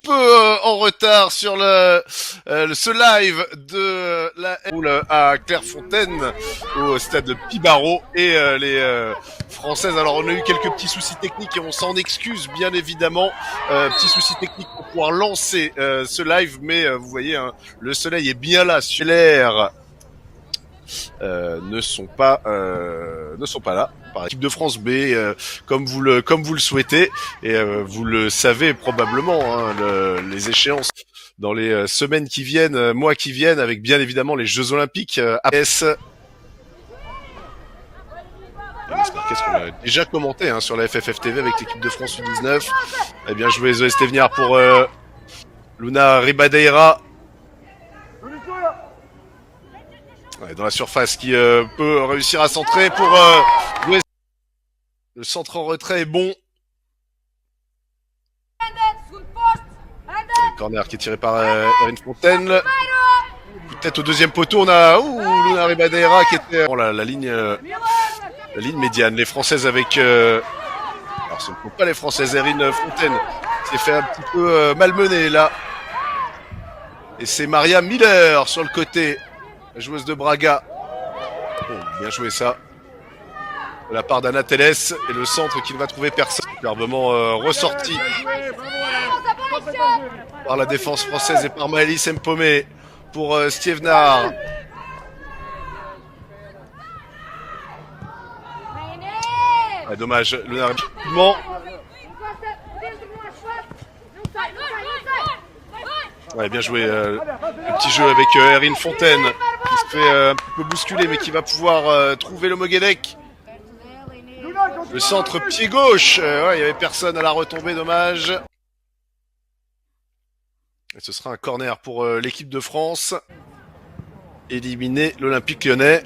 peu en retard sur ce live de la L à Clairefontaine au stade de Pibaro et les Françaises. Alors on a eu quelques petits soucis techniques et on s'en excuse bien évidemment. Petits soucis techniques pour pouvoir lancer ce live, mais vous voyez hein, le soleil est bien là sur l'air. Ne sont pas là par équipe de France B comme vous le souhaitez et vous le savez probablement hein, les échéances dans les semaines qui viennent, mois qui viennent, avec bien évidemment les Jeux Olympiques APS. Qu'est-ce qu'on a déjà commenté hein, sur la FFF TV avec l'équipe de France U19. Eh bien joué Zoé Stévenard pour Luna Ribadeira. Ouais, dans la surface qui peut réussir à centrer pour jouer. Le centre en retrait est bon. Le corner qui est tiré par Erin Fontaine. Peut-être au deuxième poteau, on a Luna Ribadeira qui était la ligne médiane. Les Françaises avec... alors ce ne sont pas les Françaises. Erin Fontaine s'est fait un petit peu malmener là. Et c'est Maria Miller sur le côté. La joueuse de Braga. Oh, bien joué ça. De la part d'Anna Teles. Et le centre qui ne va trouver personne. Superbement ressorti par la défense française et par Maëlys Mpomé pour Stévenard. Ah, dommage. Le rapidement. Ouais, bien joué. Le petit jeu avec Erin Fontaine qui se fait un peu bousculer mais qui va pouvoir trouver le Moguedec. Le centre pied gauche. Ouais, il n'y avait personne à la retombée, dommage. Et ce sera un corner pour l'équipe de France. Éliminer l'Olympique Lyonnais.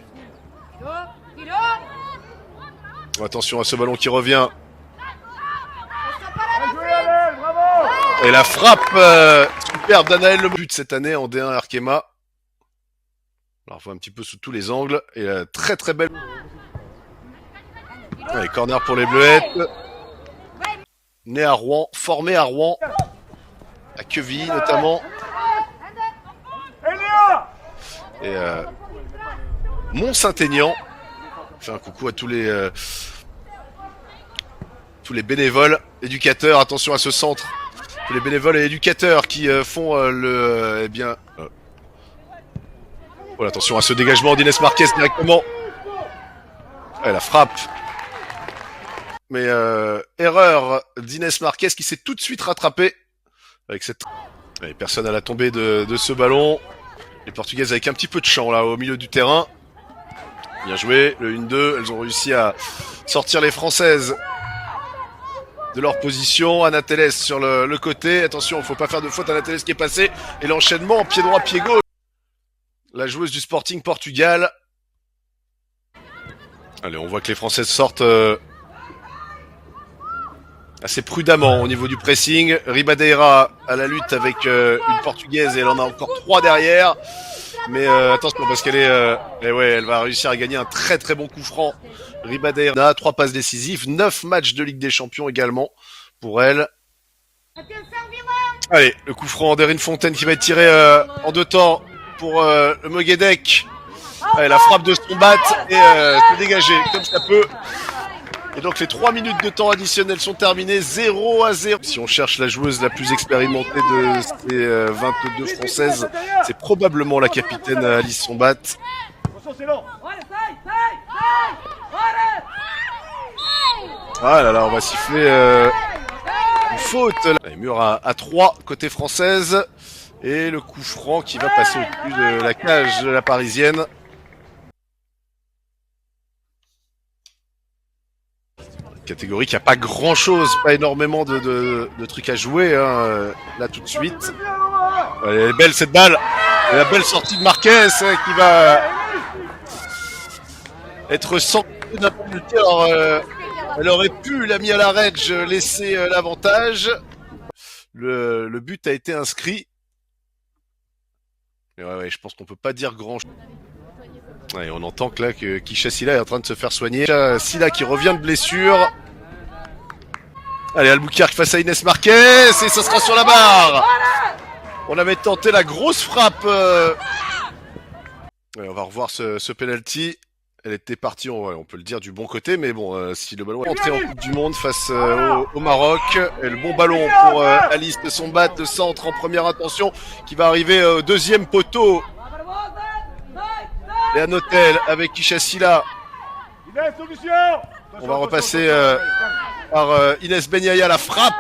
Attention à ce ballon qui revient. Et la frappe superbe d'Anaël Le but cette année en D1 Arkema. Alors on voit un petit peu sous tous les angles. Et la très très belle. Allez, corner pour les Bleuettes. Né à Rouen, formé à Rouen. À Quevilly notamment. Et Mont-Saint-Aignan. Je fais un coucou à tous les bénévoles, éducateurs. Attention à ce centre. Tous les bénévoles et éducateurs qui font voilà, attention à ce dégagement d'Inès Marquez directement. Ouais, la frappe. Mais erreur d'Inès Marquez qui s'est tout de suite rattrapée avec cette... Allez, personne à la tombée de ce ballon. Les Portugaises avec un petit peu de champ là au milieu du terrain. Bien joué, le 1-2. Elles ont réussi à sortir les Françaises de leur position. Anna Teles sur le côté. Attention, il ne faut pas faire de faute. Anna Teles qui est passée. Et l'enchaînement, pied droit, pied gauche. La joueuse du Sporting Portugal. Allez, on voit que les Françaises sortent assez prudemment au niveau du pressing. Ribadeira à la lutte avec une Portugaise et elle en a encore 3 derrière. Mais attention parce qu'elle est... elle va réussir à gagner un très très bon coup franc. Ribadeira, 3 passes décisives, 9 matchs de Ligue des Champions également pour elle. Allez, le coup franc d'Erin Fontaine qui va être tiré en 2 temps pour le Moguedec. Allez, la frappe de son bat et se dégager comme ça peut. Et donc les 3 minutes de temps additionnel sont terminées, 0-0. Si on cherche la joueuse la plus expérimentée de ces 22 Françaises, c'est probablement la capitaine Alice Sombat. Ah là là, on va siffler une faute. Allez, mur à 3 côté française. Et le coup franc qui va passer au-dessus de la cage de la Parisienne. Catégorie qui a pas grand chose, pas énormément de trucs à jouer hein, là tout de suite. Elle est belle cette balle, et la belle sortie de Marquez qui va être sans pénalité. Alors elle aurait pu, la mis à la règle, laisser l'avantage. Le but a été inscrit. Et ouais, je pense qu'on peut pas dire grand chose. Ouais, on entend que là Kisha Silla est en train de se faire soigner. Silla qui revient de blessure. Allez, Albuquerque face à Inès Marquez, et ça sera sur la barre. On avait tenté la grosse frappe. Ouais, on va revoir ce penalty. Elle était partie, on peut le dire, du bon côté, mais bon, si le ballon est entré en Coupe du Monde face au Maroc, et le bon ballon pour Alice de Sombat, de centre en première intention, qui va arriver au deuxième poteau. Léa Notel avec Ishasila. On va repasser par Inès Benyaya, la frappe.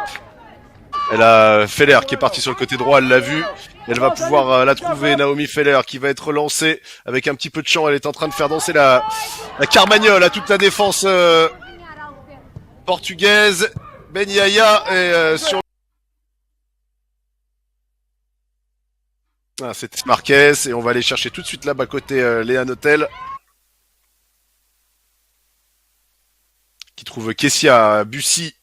Elle a Feller qui est parti sur le côté droit, elle l'a vu. Elle va pouvoir la trouver, Naomi Feller, qui va être lancée avec un petit peu de chant. Elle est en train de faire danser la Carmagnole à toute la défense portugaise. Benyaya est sur... Ah, c'était Marquez et on va aller chercher tout de suite là-bas côté Léa Notel. Qui trouve Kessia Bussy.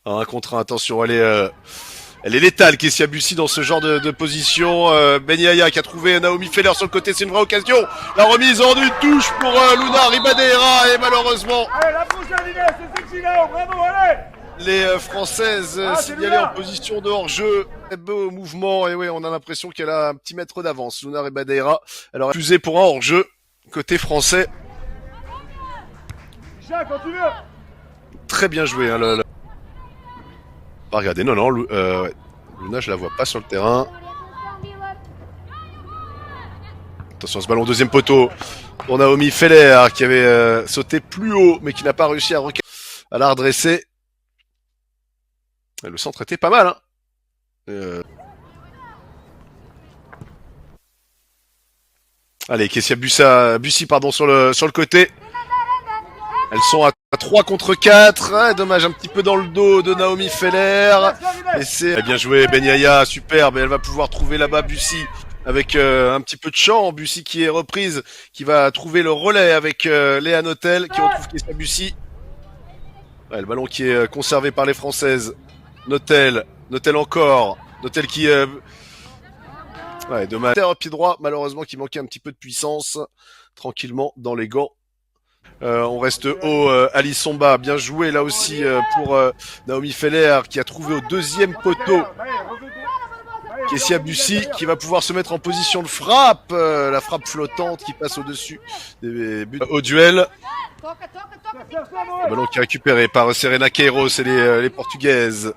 Un contre un, attention, elle est létale, Kessia Bussy, dans ce genre de position. Benyaya qui a trouvé Naomi Feller sur le côté, c'est une vraie occasion. La remise en une touche pour Luna Ribadeira, et malheureusement... Allez, la prochaine Inès, c'est sexy là, bravo, allez. Les Françaises signalées en position de hors-jeu. Très beau mouvement, et oui, on a l'impression qu'elle a un petit mètre d'avance. Luna Ribadeira, elle aurait refusé pour un hors-jeu, côté français. Quand tu veux. Très bien joué, hein, Ah, regardez, non, Luna, je la vois pas sur le terrain. Attention, ce ballon deuxième poteau pour Naomi Feller, qui avait sauté plus haut, mais qui n'a pas réussi à la redresser. Le centre était pas mal, hein. Allez, Kessia Bussy, pardon, sur le côté. Elles sont à 3 contre 4. Dommage, un petit peu dans le dos de Naomi Feller. Et c'est bien joué, Benyaya, superbe. Et elle va pouvoir trouver là-bas Bussy avec un petit peu de champ. Bussy qui est reprise, qui va trouver le relais avec Léa Notel, qui retrouve Kessia Bussy. Ouais, le ballon qui est conservé par les Françaises. Notel encore. Notel qui... Ouais, dommage. Pied droit, malheureusement, qui manquait un petit peu de puissance. Tranquillement dans les gants. On reste haut, Alice Somba, bien joué là aussi pour Naomi Feller, qui a trouvé au deuxième poteau Kessia Bussy, qui va pouvoir se mettre en position de frappe, la frappe flottante qui passe au-dessus des buts au duel. Le ballon qui est récupéré par Serena Queiroz et les Portugaises.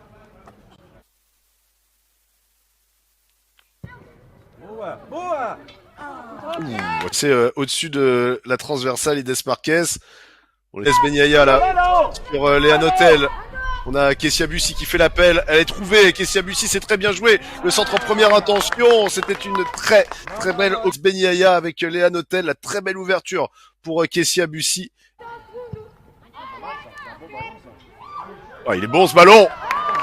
C'est au-dessus de la transversale Inès Marquez. On laisse Benyaya là sur Léa Notel. On a Kessia Bussy qui fait l'appel. Elle est trouvée. Kessia Bussy, c'est très bien joué. Le centre en première intention. C'était une très très belle Benyaya avec Léa Notel. La très belle ouverture pour Kessia Bussy. Oh, il est bon ce ballon.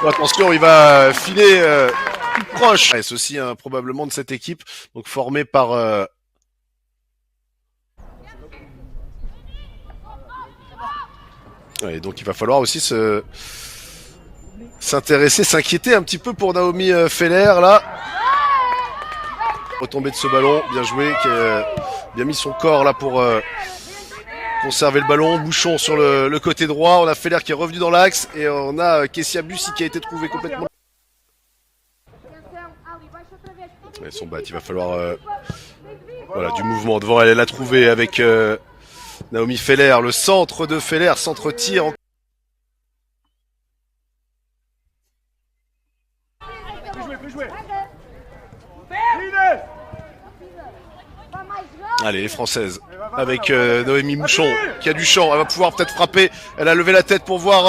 Oh, attention, il va filer tout proche. C'est aussi probablement de cette équipe, donc formée par ouais, donc il va falloir aussi s'intéresser, s'inquiéter un petit peu pour Naomi Feller là. Retombée de ce ballon, bien joué, qui a bien mis son corps là pour conserver le ballon. Bouchon sur le côté droit, on a Feller qui est revenu dans l'axe et on a Kessia Bussy qui a été trouvé complètement. Ouais, son bat, il va falloir voilà, du mouvement devant, elle l'a trouvé avec Naomi Feller, le centre de Feller, centre tir. Allez, les Françaises, avec Noémie Mouchon, qui a du champ, elle va pouvoir peut-être frapper, elle a levé la tête pour voir...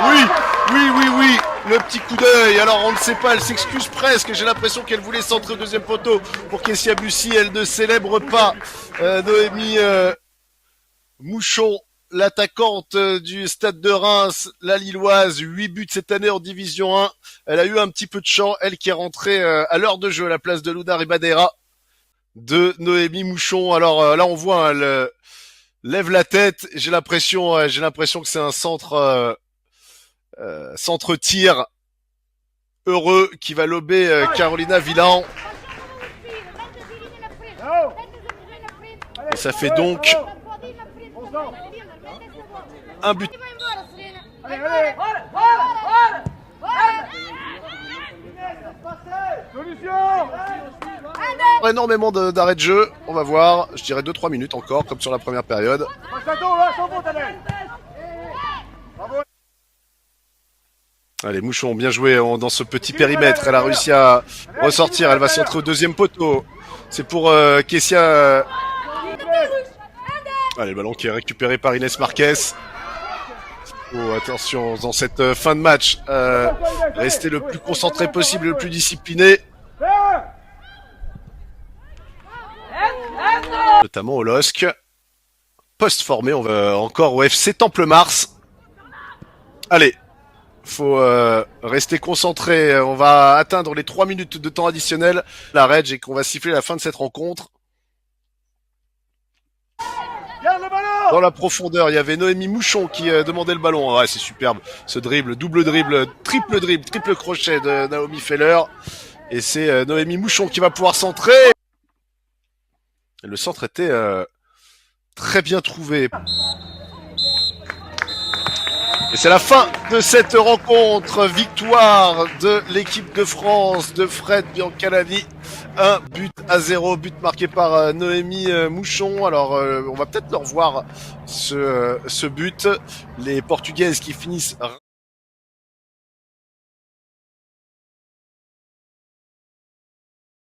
Oui, le petit coup d'œil, alors on ne sait pas, elle s'excuse presque, j'ai l'impression qu'elle voulait centrer au deuxième poteau pour Kessia Bussy, elle ne célèbre pas Noémie Mouchon, l'attaquante du Stade de Reims, la Lilloise, 8 buts cette année en Division 1, elle a eu un petit peu de champ, elle qui est rentrée à l'heure de jeu à la place de Luna Ribadeira, de Noémie Mouchon. Alors là on voit, elle lève la tête, j'ai l'impression que c'est un centre tir heureux qui va lober Carolina Villan. Et ça fait donc un but. Énormément d'arrêts de jeu, on va voir, je dirais 2-3 minutes encore, comme sur la première période. Allez, Mouchon, bien joué dans ce petit périmètre, elle a réussi à ressortir, elle va centrer au deuxième poteau. C'est pour Kessia. Allez, le ballon qui est récupéré par Inès Marquez. Oh, attention, dans cette fin de match, rester le plus concentré possible, le plus discipliné. Notamment au LOSC. Post-formé, on va encore au FC Temple-Mars. Allez, faut rester concentré. On va atteindre les 3 minutes de temps additionnel. La rage et qu'on va siffler la fin de cette rencontre. Dans la profondeur, il y avait Noémie Mouchon qui demandait le ballon. Ouais, c'est superbe. Ce dribble, double dribble, triple crochet de Naomi Feller. Et c'est Noémie Mouchon qui va pouvoir centrer. Et le centre était très bien trouvé. Et c'est la fin de cette rencontre. Victoire de l'équipe de France de Fred Biancalani. 1-0, but marqué par Noémie Mouchon. Alors on va peut-être le revoir ce but. Les Portugaises qui finissent